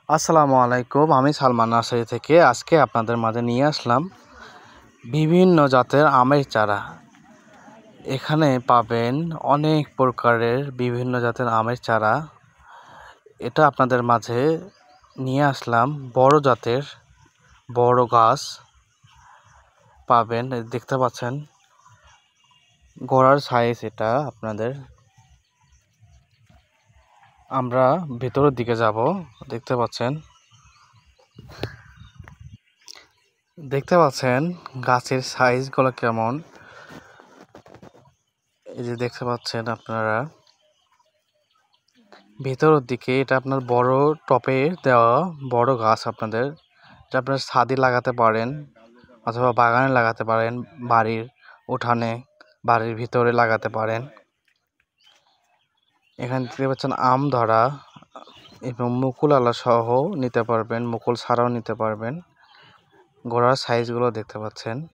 আসসালামু আলাইকুম। আমি সালমান নার্সারি থেকে আজকে আপনাদের মাঝে নিয়ে আসলাম বিভিন্ন জাতের আমের চারা। এখানে পাবেন অনেক প্রকারের বিভিন্ন জাতের আমের চারা। এটা আপনাদের মাঝে নিয়ে আসলাম বড় জাতের বড় গাছ পাবেন। দেখতে পাচ্ছেন গোড়ার সাইজ এটা আপনাদের। আমরা ভেতরের দিকে যাব। দেখতে পাচ্ছেন গাছের সাইজগুলো কেমন। এই যে দেখতে পাচ্ছেন আপনারা ভেতরের দিকে, এটা আপনার বড় টপে দেওয়া বড় গাছ। আপনাদের এটা আপনার ছাদে লাগাতে পারেন অথবা বাগানে লাগাতে পারেন, বাড়ির উঠানে, বাড়ির ভিতরে লাগাতে পারেন। এখানে দেখতে পাচ্ছেন আম ধরা এবং মুকুল আলা সহ নিতে পারবেন, মুকুল ছাড়াও নিতে পারবেন। গোড়ার সাইজগুলো দেখতে পাচ্ছেন।